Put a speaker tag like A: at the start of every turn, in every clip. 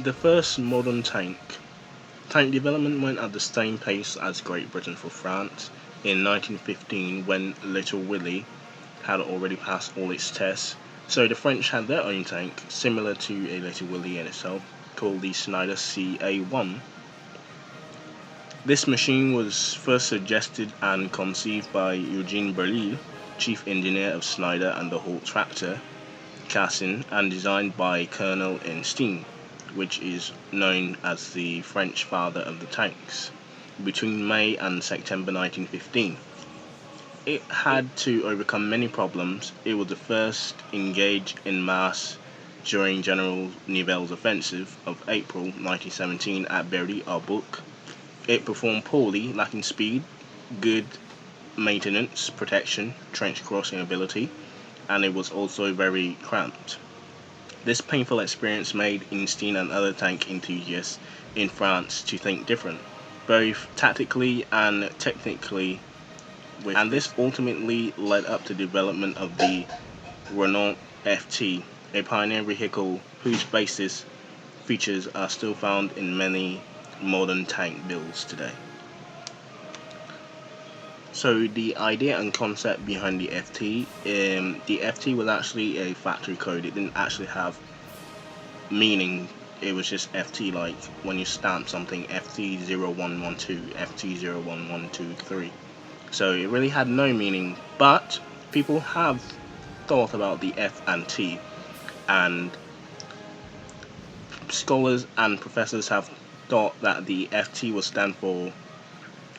A: The first modern tank. Tank development went at the same pace as Great Britain for France. In 1915, when Little Willie had already passed all its tests, so the French had their own tank, similar to a Little Willie in itself, called the Schneider CA1. This machine was first suggested and conceived by Eugene Berlin, chief engineer of Schneider and the whole tractor, Cassin, and designed by Colonel Einstein, which is known as the French father of the tanks, between May and September 1915. It had to overcome many problems. It was the first engaged in mass during General Nivelle's offensive of April 1917 at Berry-au-Bac. It performed poorly, lacking speed, good maintenance, protection, trench crossing ability, and it was also very cramped. This painful experience made Einstein and other tank enthusiasts in France to think different, both tactically and technically, and this ultimately led up to the development of the Renault FT, a pioneer vehicle whose basis features are still found in many modern tank builds today. So the idea and concept behind the FT was actually a factory code. It didn't actually have meaning. It was just FT, like when you stamp something, FT0112, FT01123. So it really had no meaning, but people have thought about the F and T, and scholars and professors have thought that the FT will stand for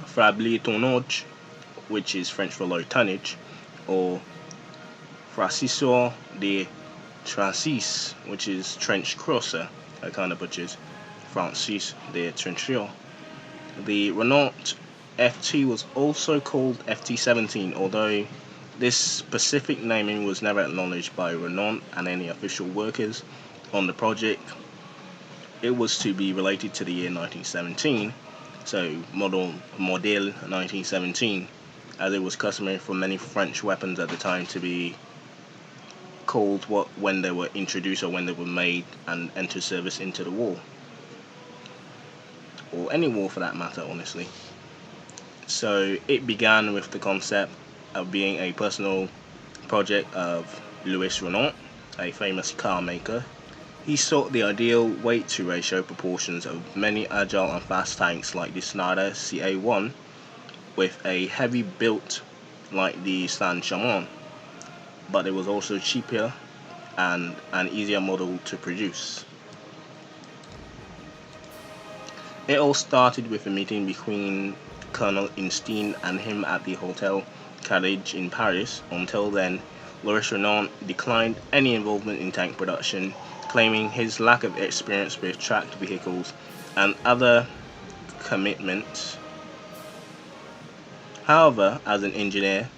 A: Faible Tonnage, which is French for low tonnage, or Fracisor de Transis, which is trench crosser. I kind of butchers Francis de Trencheur. The Renault FT was also called FT17, although this specific naming was never acknowledged by Renault and any official workers on the project. It was to be related to the year 1917, so Model 1917, as it was customary for many French weapons at the time to be called when they were introduced or when they were made and entered service into the war, or any war for that matter, honestly. So it began with the concept of being a personal project of Louis Renault, a famous car maker. He sought the ideal weight to ratio proportions of many agile and fast tanks like the Schneider CA1 with a heavy built like the Saint-Chamond, but it was also cheaper and an easier model to produce. It all started with a meeting between Colonel Einstein and him at the Hotel Carriage in Paris. Until then, Louis Renault declined any involvement in tank production, claiming his lack of experience with tracked vehicles and other commitments. However, as an engineer,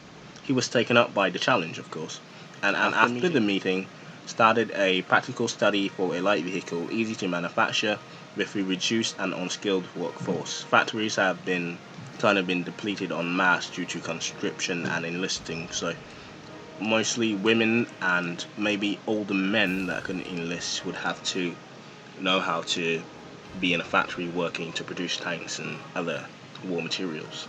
A: he was taken up by the challenge, of course, and after the meeting, started a practical study for a light vehicle, easy to manufacture, with a reduced and unskilled workforce. Factories have been depleted en masse due to conscription and enlisting, so mostly women and maybe older men that couldn't enlist would have to know how to be in a factory working to produce tanks and other war materials.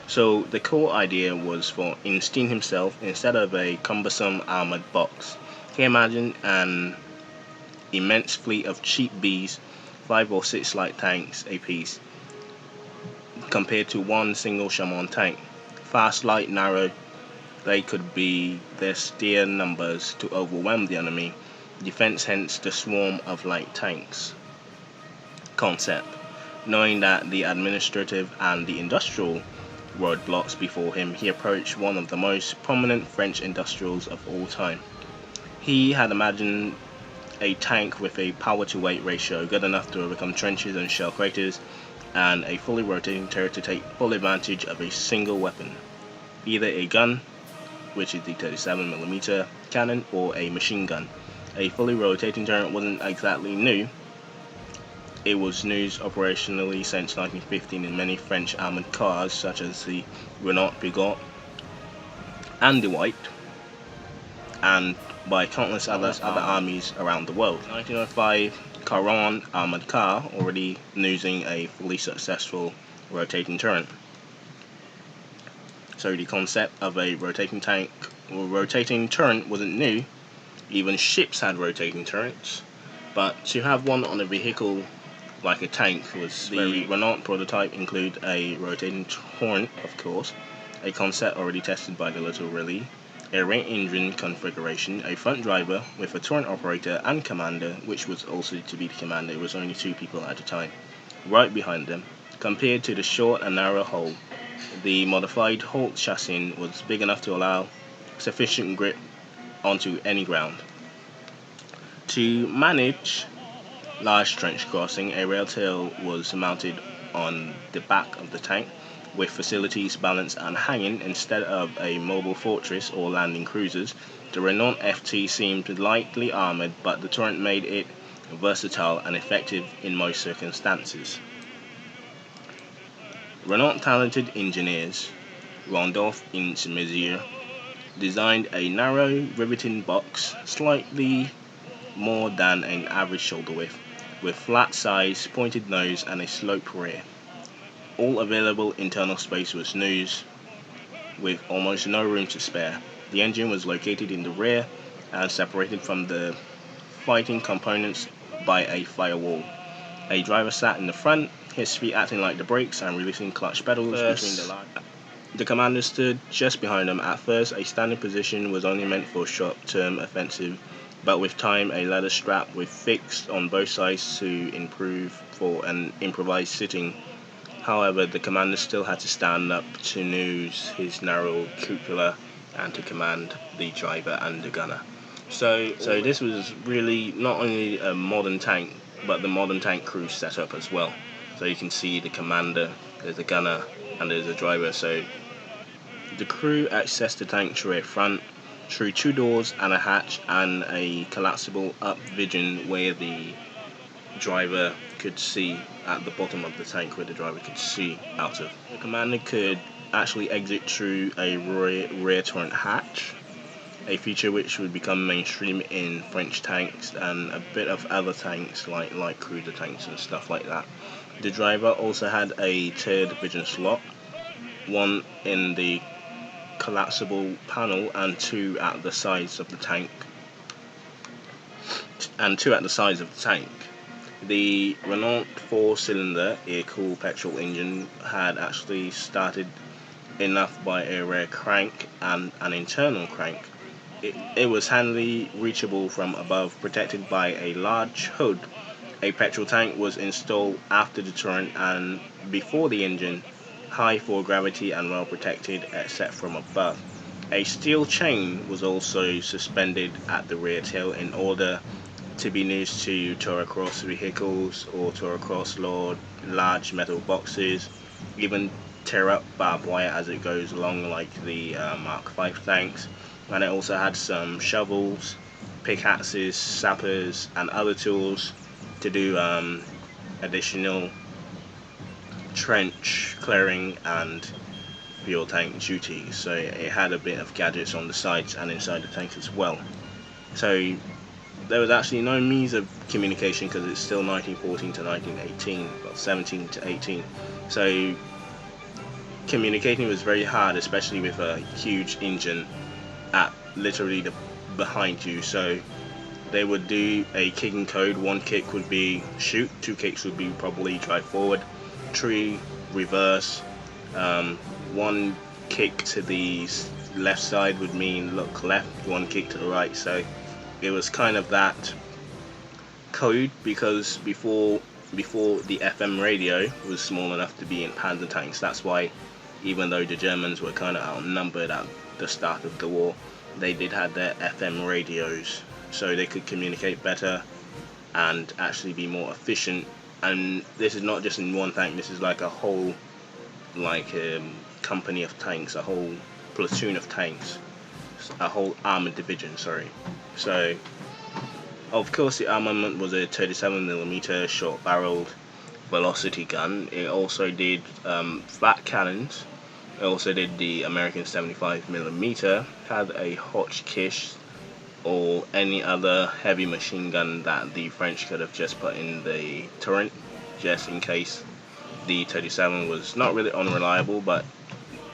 A: So the core idea was for Einstein himself, instead of a cumbersome armored box, he imagined an immense fleet of cheap Bs, 5 or 6 light tanks apiece, compared to one single Chamon tank. Fast, light, narrow, they could be their sheer numbers to overwhelm the enemy. Defense, hence the swarm of light tanks concept. Knowing that the administrative and the industrial roadblocks before him, he approached one of the most prominent French industrials of all time. He had imagined a tank with a power-to-weight ratio good enough to overcome trenches and shell craters, and a fully rotating turret to take full advantage of a single weapon, either a gun, which is the 37mm cannon, or a machine gun. A fully rotating turret wasn't exactly new. It was used operationally since 1915 in many French armored cars, such as the Renault Bigot and the White, and by countless other armies around the world. In 1905, Caron armored car, already using a fully successful rotating turret. So the concept of a rotating tank or rotating turret wasn't new. Even ships had rotating turrets, but to have one on a vehicle like a tank was the Renault prototype include a rotating turret, of course, a concept already tested by the Little Rally, a rear engine configuration, a front driver with a turret operator and commander, which was also to be the commander. It was only 2 people at a time, right behind them. Compared to the short and narrow hull, the modified hull chassis was big enough to allow sufficient grip onto any ground. To manage large trench crossing, a rail tail was mounted on the back of the tank, with facilities balanced and hanging instead of a mobile fortress or landing cruisers. The Renault FT seemed lightly armored, but the turret made it versatile and effective in most circumstances. Renault talented engineers, Randolph and Messier, designed a narrow riveting box, slightly more than an average shoulder width, with flat sides, pointed nose and a sloped rear. All available internal space was used, with almost no room to spare. The engine was located in the rear and separated from the fighting components by a firewall. A driver sat in the front, his feet acting like the brakes and releasing clutch pedals between the lines. The commander stood just behind him. At first, a standing position was only meant for short-term offensive, but with time, a ladder strap was fixed on both sides to improve for an improvised sitting. However, the commander still had to stand up to use his narrow cupola and to command the driver and the gunner. So this was really not only a modern tank, but the modern tank crew setup as well. So you can see the commander, there's a gunner, and there's a driver. So the crew accessed the tank through a front, through 2 doors and a hatch, and a collapsible up vision where the driver could see at the bottom of the tank, where the driver could see out of. The commander could actually exit through a rear turret hatch, a feature which would become mainstream in French tanks and a bit of other tanks like light cruiser tanks and stuff like that. The driver also had a third vision slot, one in the collapsible panel and 2 at the sides of the tank. The Renault 4-cylinder air-cooled petrol engine had actually started enough by a rear crank and an internal crank. It was handily reachable from above, protected by a large hood. A petrol tank was installed after the turret and before the engine, high for gravity and well protected except from above. A steel chain was also suspended at the rear tail in order to be used to tow across vehicles or tow across large metal boxes, even tear up barbed wire as it goes along, like the Mark V tanks. And it also had some shovels, pickaxes, sappers and other tools to do additional trench clearing and fuel tank duties. So it had a bit of gadgets on the sides and inside the tank as well. So there was actually no means of communication because it's still 1914 to 1918, well 17 to 18. So communicating was very hard, especially with a huge engine at literally behind you. So they would do a kicking code. 1 kick would be shoot, 2 kicks would be probably drive forward, 3 reverse, 1 kick to the left side would mean look left, 1 kick to the right. So it was kind of that code, because before the FM radio was small enough to be in Panzer tanks. That's why, even though the Germans were kind of outnumbered at the start of the war, they did have their FM radios, so they could communicate better and actually be more efficient. And this is not just in one tank, this is like a whole company of tanks, a whole platoon of tanks, a whole armored division, sorry. So of course the armament was a 37mm short-barreled velocity gun. It also did flat cannons. It also did the American 75mm, had a Hotchkiss or any other heavy machine gun that the French could have just put in the turret, just in case the 37 was not really unreliable, but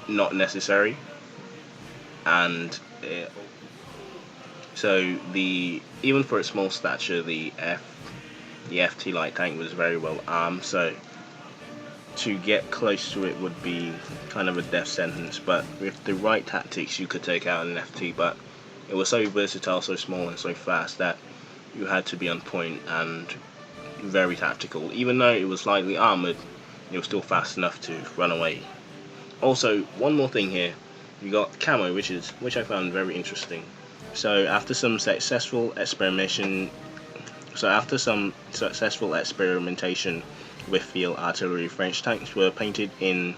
A: not necessary. And so even for its small stature, the FT light tank was very well armed. So to get close to it would be kind of a death sentence. But with the right tactics, you could take out an FT. But it was so versatile, so small, and so fast that you had to be on point and very tactical. Even though it was lightly armored, it was still fast enough to run away. Also, one more thing here, you got camo, which I found very interesting. So after some successful experimentation with field artillery, French tanks were painted in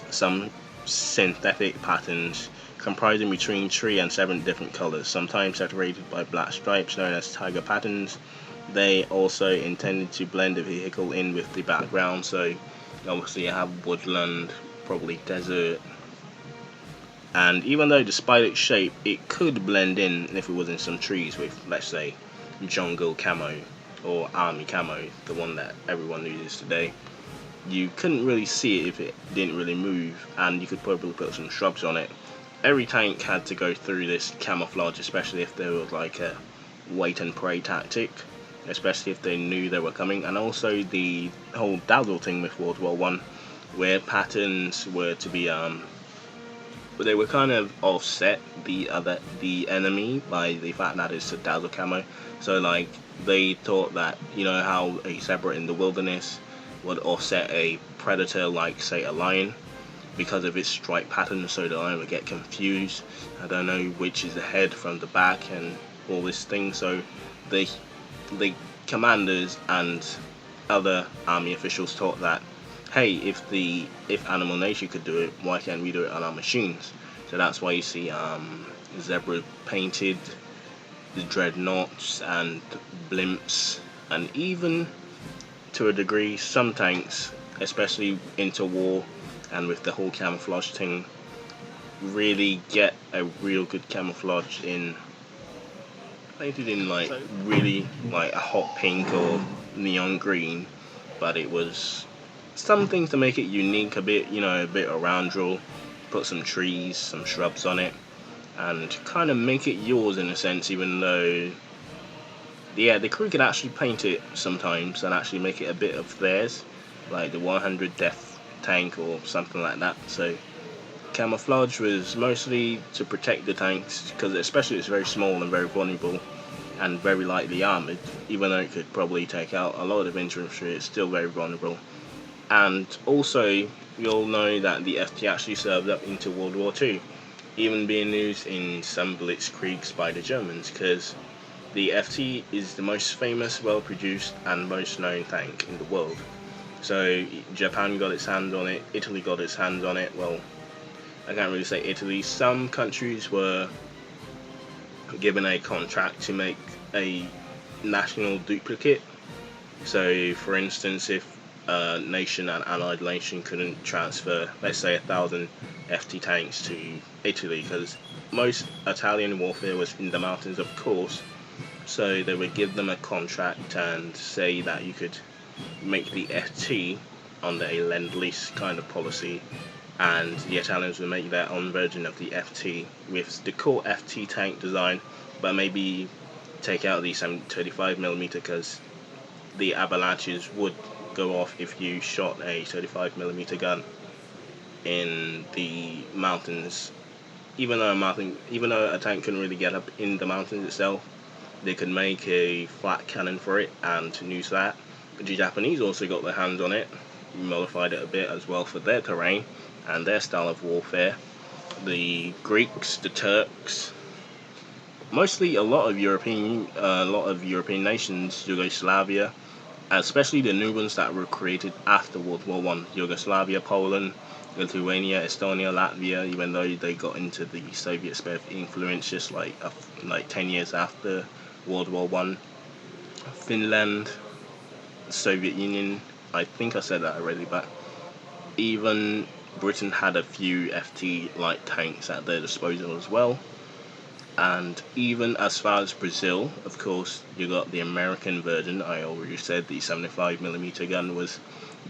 A: some synthetic patterns comprising between 3 and 7 different colors, sometimes separated by black stripes known as tiger patterns. They also intended to blend the vehicle in with the background, so obviously you have woodland, probably desert, and even though despite its shape it could blend in if it was in some trees with, let's say, jungle camo or army camo, the one that everyone uses today, you couldn't really see it if it didn't really move, and you could probably put some shrubs on it. Every tank had to go through this camouflage, especially if there was like a wait and pray tactic, especially if they knew they were coming. And also the whole dazzle thing with World War I, where patterns were to be they were kind of offset the enemy by the fact that it's a dazzle camo. So like they thought that, you know how a zebra in the wilderness would offset a predator like, say, a lion, because of its stripe pattern, so the lion would get confused. I don't know which is the head from the back and all this thing. So the commanders and other army officials thought that, hey, if Animal Nature could do it, why can't we do it on our machines? So that's why you see zebra painted, the dreadnoughts and blimps, and even to a degree some tanks, especially interwar and with the whole camouflage thing, really get a real good camouflage in, painted in like really like a hot pink or neon green, but it was something to make it unique a bit, a bit around draw, put some trees, some shrubs on it, and kind of make it yours in a sense, even though the crew could actually paint it sometimes and actually make it a bit of theirs, like the 100 Death tank or something like that. So camouflage was mostly to protect the tanks, because especially it's very small and very vulnerable and very lightly armored. Even though it could probably take out a lot of infantry, it's still very vulnerable. And also, we all know that the FT actually served up into World War II, even being used in some blitzkriegs by the Germans, because the FT is the most famous, well-produced and most known tank in the world. So Japan got its hands on it, Italy got its hands on it. Well, I can't really say Italy. Some countries were given a contract to make a national duplicate. So for instance, if a nation, an allied nation, couldn't transfer, let's say, 1,000 FT tanks to Italy, because most Italian warfare was in the mountains, of course, so they would give them a contract and say that you could make the FT under a Lend-Lease kind of policy, and the Italians would make their own version of the FT with the core FT tank design, but maybe take out the 35mm, because the avalanches would go off if you shot a 35mm gun in the mountains. Even though a tank couldn't really get up in the mountains itself, they could make a flat cannon for it and use that. The Japanese also got their hands on it, modified it a bit as well for their terrain and their style of warfare. The Greeks, the Turks, mostly a lot of European nations, Yugoslavia, especially the new ones that were created after World War I, Yugoslavia, Poland, Lithuania, Estonia, Latvia, even though they got into the Soviet sphere of influence just like 10 years after World War I, Finland, Soviet Union, I think I said that already, but even Britain had a few FT light tanks at their disposal as well. And even as far as Brazil, of course, you got the American version. I already said the 75mm gun was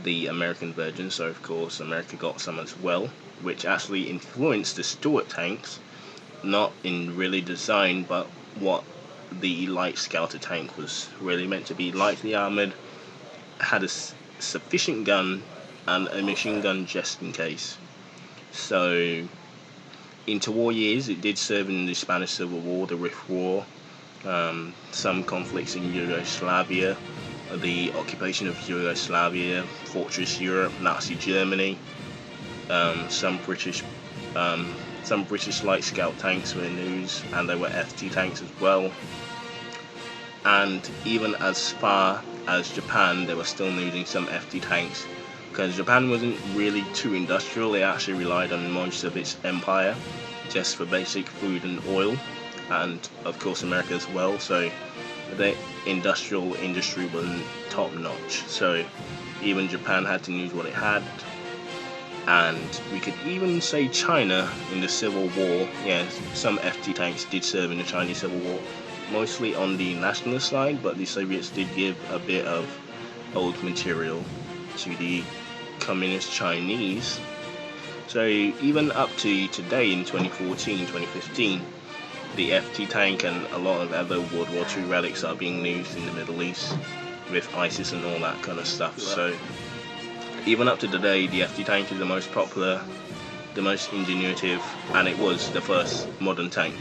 A: the American version, so of course America got some as well, which actually influenced the Stuart tanks, not in really design, but what the light scouter tank was really meant to be. Lightly armored, had a sufficient gun, and a machine gun just in case. So interwar years, it did serve in the Spanish Civil War, the Rif War, some conflicts in Yugoslavia, the occupation of Yugoslavia, Fortress Europe, Nazi Germany, some British light scout tanks were in use, and there were F.T. tanks as well. And even as far as Japan, they were still using some F.T. tanks, because Japan wasn't really too industrial. They actually relied on most of its empire just for basic food and oil, and of course America as well, so the industrial industry wasn't top notch, so even Japan had to use what it had. And we could even say China in the Civil War. Yes, some F.T. tanks did serve in the Chinese Civil War, mostly on the nationalist side, but the Soviets did give a bit of old material to the communist Chinese. So even up to today in 2014, 2015, the F.T. tank and a lot of other World War II relics are being used in the Middle East with ISIS and all that kind of stuff. So even up to today, the F.T. tank is the most popular, the most ingenuitive, and it was the first modern tank.